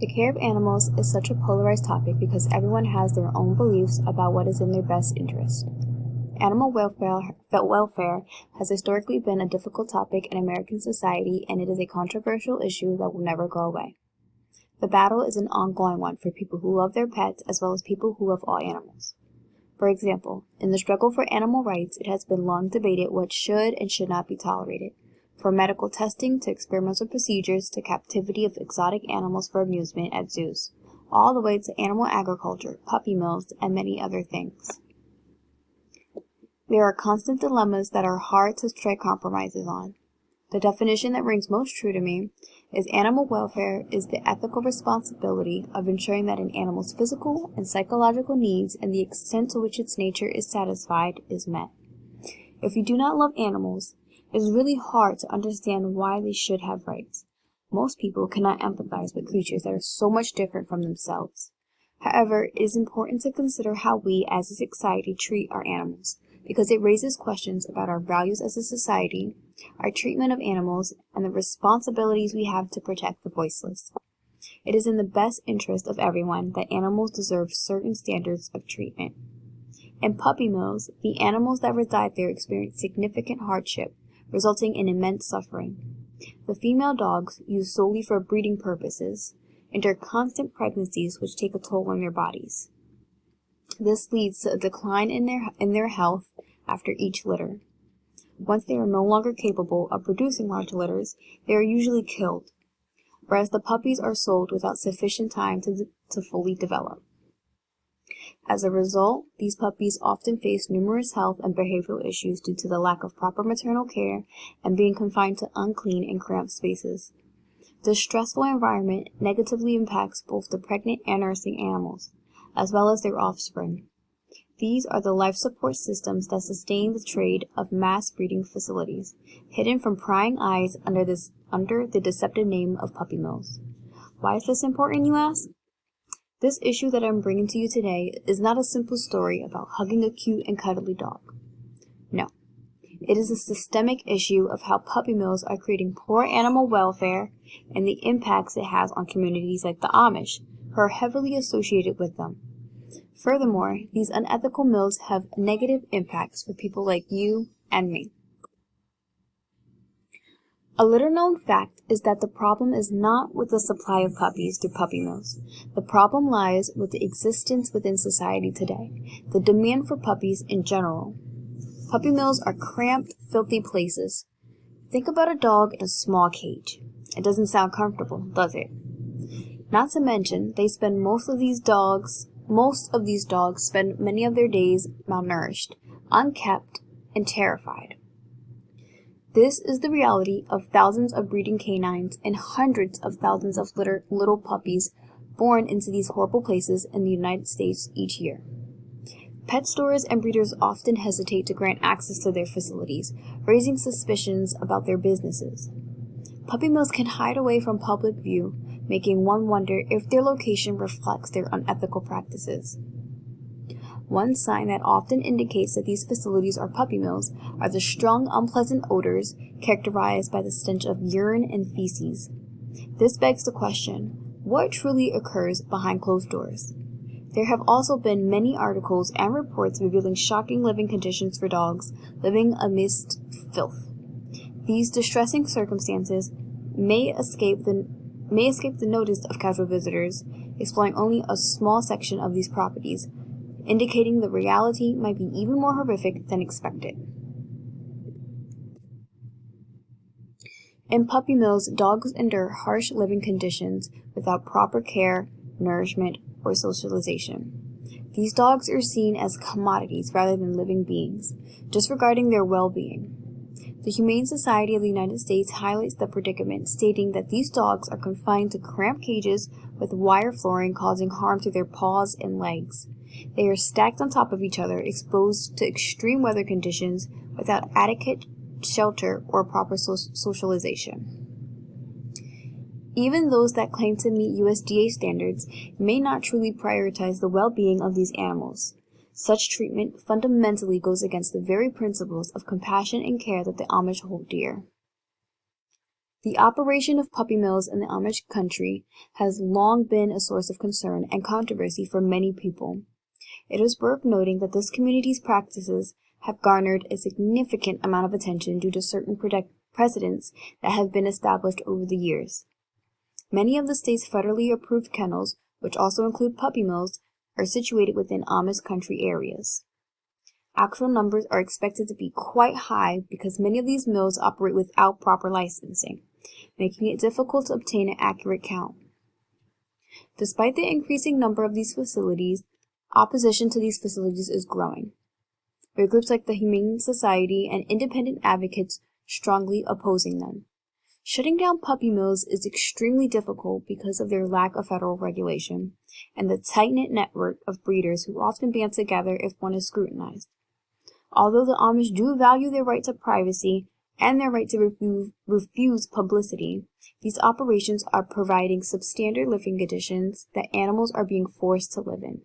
The care of animals is such a polarized topic because everyone has their own beliefs about what is in their best interest. Animal welfare has historically been a difficult topic in American society, and it is a controversial issue that will never go away. The battle is an ongoing one for people who love their pets as well as people who love all animals. For example, in the struggle for animal rights, it has been long debated what should and should not be tolerated, from medical testing to experimental procedures to captivity of exotic animals for amusement at zoos, all the way to animal agriculture, puppy mills, and many other things. There are constant dilemmas that are hard to strike compromises on. The definition that rings most true to me is animal welfare is the ethical responsibility of ensuring that an animal's physical and psychological needs and the extent to which its nature is satisfied is met. If you do not love animals, it is really hard to understand why they should have rights. Most people cannot empathize with creatures that are so much different from themselves. However, it is important to consider how we as a society treat our animals, because it raises questions about our values as a society, our treatment of animals, and the responsibilities we have to protect the voiceless. It is in the best interest of everyone that animals deserve certain standards of treatment. In puppy mills, the animals that reside there experience significant hardship, resulting in immense suffering. The female dogs, used solely for breeding purposes, endure constant pregnancies which take a toll on their bodies. This leads to a decline in their health after each litter. Once they are no longer capable of producing large litters, they are usually killed, whereas the puppies are sold without sufficient time to fully develop. As a result, these puppies often face numerous health and behavioral issues due to the lack of proper maternal care and being confined to unclean and cramped spaces. This stressful environment negatively impacts both the pregnant and nursing animals, as well as their offspring. These are the life support systems that sustain the trade of mass breeding facilities, hidden from prying eyes under the deceptive name of puppy mills. Why is this important, you ask? This issue that I'm bringing to you today is not a simple story about hugging a cute and cuddly dog. No. It is a systemic issue of how puppy mills are creating poor animal welfare and the impacts it has on communities like the Amish, who are heavily associated with them. Furthermore, these unethical mills have negative impacts for people like you and me. A little-known fact is that the problem is not with the supply of puppies through puppy mills. The problem lies with the existence within society today, the demand for puppies in general. Puppy mills are cramped, filthy places. Think about a dog in a small cage. It doesn't sound comfortable, does it? Not to mention, most of these dogs spend many of their days malnourished, unkept, and terrified. This is the reality of thousands of breeding canines and hundreds of thousands of little puppies born into these horrible places in the United States each year. Pet stores and breeders often hesitate to grant access to their facilities, raising suspicions about their businesses. Puppy mills can hide away from public view, making one wonder if their location reflects their unethical practices. One sign that often indicates that these facilities are puppy mills are the strong, unpleasant odors characterized by the stench of urine and feces. This begs the question, what truly occurs behind closed doors? There have also been many articles and reports revealing shocking living conditions for dogs living amidst filth. These distressing circumstances may escape the notice of casual visitors, exploring only a small section of these properties, indicating the reality might be even more horrific than expected. In puppy mills, dogs endure harsh living conditions without proper care, nourishment, or socialization. These dogs are seen as commodities rather than living beings, disregarding their well-being. The Humane Society of the United States highlights the predicament, stating that these dogs are confined to cramped cages with wire flooring causing harm to their paws and legs. They are stacked on top of each other, exposed to extreme weather conditions without adequate shelter or proper socialization. Even those that claim to meet USDA standards may not truly prioritize the well-being of these animals. Such treatment fundamentally goes against the very principles of compassion and care that the Amish hold dear. The operation of puppy mills in the Amish country has long been a source of concern and controversy for many people. It is worth noting that this community's practices have garnered a significant amount of attention due to certain precedents that have been established over the years. Many of the state's federally approved kennels, which also include puppy mills, are situated within Amish country areas. Actual numbers are expected to be quite high because many of these mills operate without proper licensing, making it difficult to obtain an accurate count. Despite the increasing number of these facilities, opposition to these facilities is growing, with groups like the Humane Society and independent advocates strongly opposing them. Shutting down puppy mills is extremely difficult because of their lack of federal regulation and the tight-knit network of breeders who often band together if one is scrutinized. Although the Amish do value their right to privacy and their right to refuse publicity, these operations are providing substandard living conditions that animals are being forced to live in.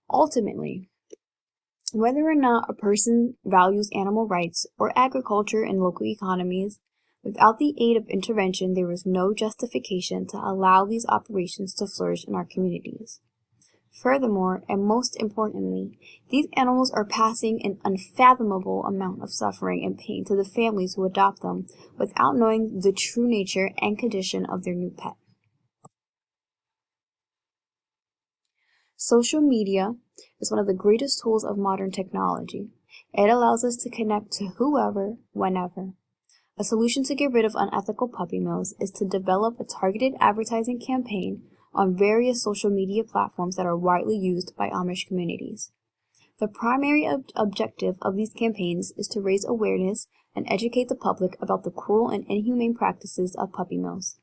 Ultimately, whether or not a person values animal rights or agriculture and local economies, without the aid of intervention, there is no justification to allow these operations to flourish in our communities. Furthermore, and most importantly, these animals are passing an unfathomable amount of suffering and pain to the families who adopt them without knowing the true nature and condition of their new pet. Social media is one of the greatest tools of modern technology. It allows us to connect to whoever, whenever. A solution to get rid of unethical puppy mills is to develop a targeted advertising campaign on various social media platforms that are widely used by Amish communities. The primary objective of these campaigns is to raise awareness and educate the public about the cruel and inhumane practices of puppy mills.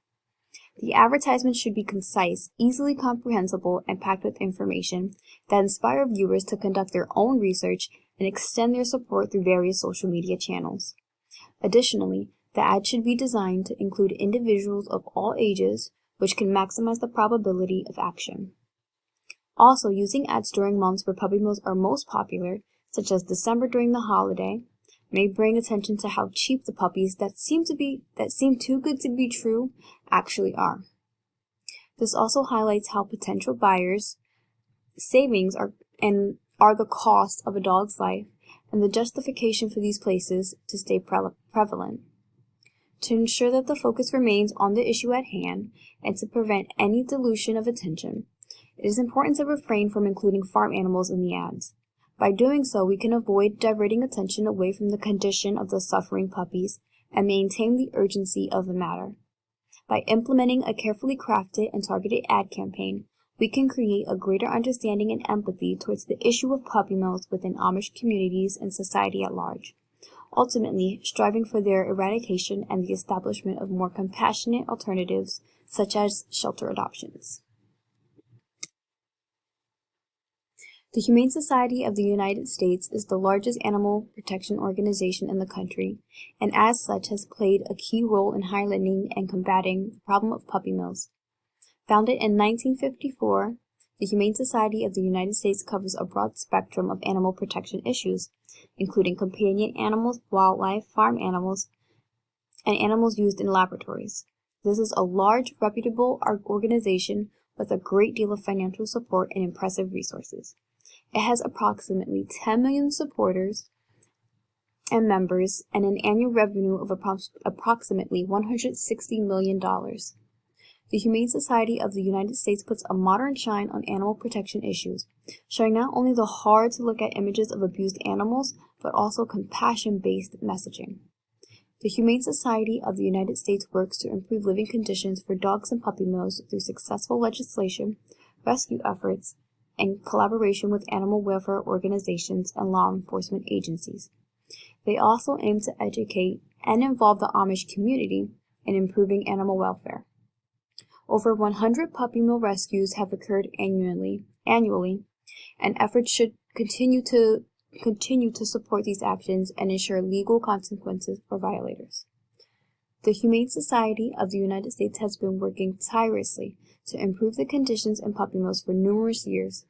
The advertisements should be concise, easily comprehensible, and packed with information that inspire viewers to conduct their own research and extend their support through various social media channels. Additionally, the ad should be designed to include individuals of all ages, which can maximize the probability of action. Also, using ads during months where puppy mills are most popular, such as December during the holiday, may bring attention to how cheap the puppies that seem too good to be true actually are. This also highlights how potential buyers' savings are the cost of a dog's life and the justification for these places to stay prevalent. To ensure that the focus remains on the issue at hand and to prevent any dilution of attention, it is important to refrain from including farm animals in the ads. By doing so, we can avoid diverting attention away from the condition of the suffering puppies and maintain the urgency of the matter. By implementing a carefully crafted and targeted ad campaign, we can create a greater understanding and empathy towards the issue of puppy mills within Amish communities and society at large, ultimately striving for their eradication and the establishment of more compassionate alternatives such as shelter adoptions. The Humane Society of the United States is the largest animal protection organization in the country, and as such has played a key role in highlighting and combating the problem of puppy mills. Founded in 1954, the Humane Society of the United States covers a broad spectrum of animal protection issues, including companion animals, wildlife, farm animals, and animals used in laboratories. This is a large, reputable organization with a great deal of financial support and impressive resources. It has approximately 10 million supporters and members and an annual revenue of approximately $160 million. The Humane Society of the United States puts a modern shine on animal protection issues, showing not only the hard-to-look-at images of abused animals, but also compassion-based messaging. The Humane Society of the United States works to improve living conditions for dogs and puppy mills through successful legislation, rescue efforts, and collaboration with animal welfare organizations and law enforcement agencies. They also aim to educate and involve the Amish community in improving animal welfare. Over 100 puppy mill rescues have occurred annually, and efforts should continue to support these actions and ensure legal consequences for violators. The Humane Society of the United States has been working tirelessly to improve the conditions in puppy mills for numerous years.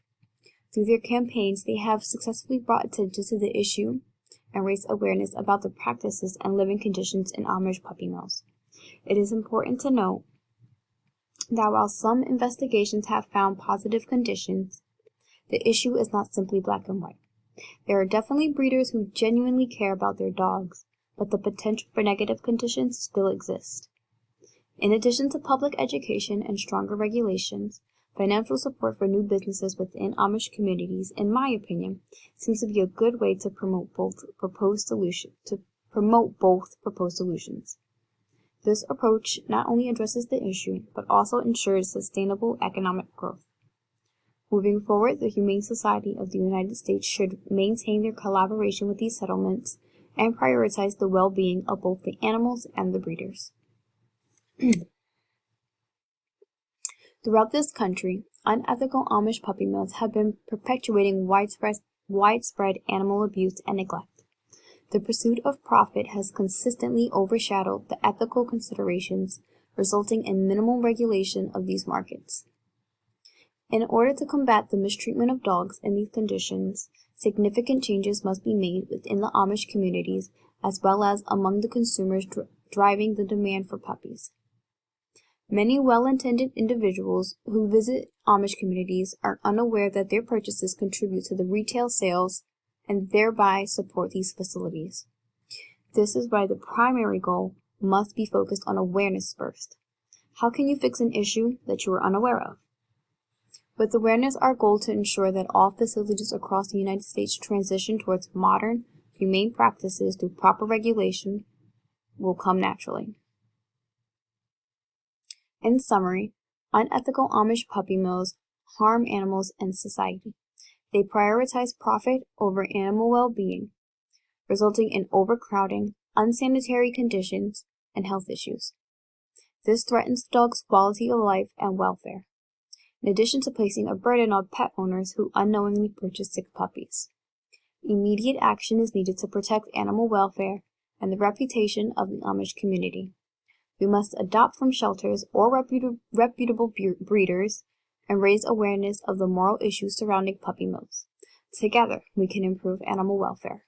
Through their campaigns, they have successfully brought attention to the issue and raised awareness about the practices and living conditions in Amish puppy mills. It is important to note that while some investigations have found positive conditions, the issue is not simply black and white. There are definitely breeders who genuinely care about their dogs, but the potential for negative conditions still exists. In addition to public education and stronger regulations, financial support for new businesses within Amish communities, in my opinion, seems to be a good way to promote both proposed solutions. This approach not only addresses the issue, but also ensures sustainable economic growth. Moving forward, the Humane Society of the United States should maintain their collaboration with these settlements and prioritize the well-being of both the animals and the breeders. Throughout this country, unethical Amish puppy mills have been perpetuating widespread animal abuse and neglect. The pursuit of profit has consistently overshadowed the ethical considerations, resulting in minimal regulation of these markets. In order to combat the mistreatment of dogs in these conditions, significant changes must be made within the Amish communities as well as among the consumers driving the demand for puppies. Many well-intended individuals who visit Amish communities are unaware that their purchases contribute to the retail sales and thereby support these facilities. This is why the primary goal must be focused on awareness first. How can you fix an issue that you are unaware of? With awareness, our goal to ensure that all facilities across the United States transition towards modern, humane practices through proper regulation will come naturally. In summary, unethical Amish puppy mills harm animals and society. They prioritize profit over animal well-being, resulting in overcrowding, unsanitary conditions, and health issues. This threatens the dog's quality of life and welfare, in addition to placing a burden on pet owners who unknowingly purchase sick puppies. Immediate action is needed to protect animal welfare and the reputation of the Amish community. We must adopt from shelters or reputable breeders and raise awareness of the moral issues surrounding puppy mills. Together, we can improve animal welfare.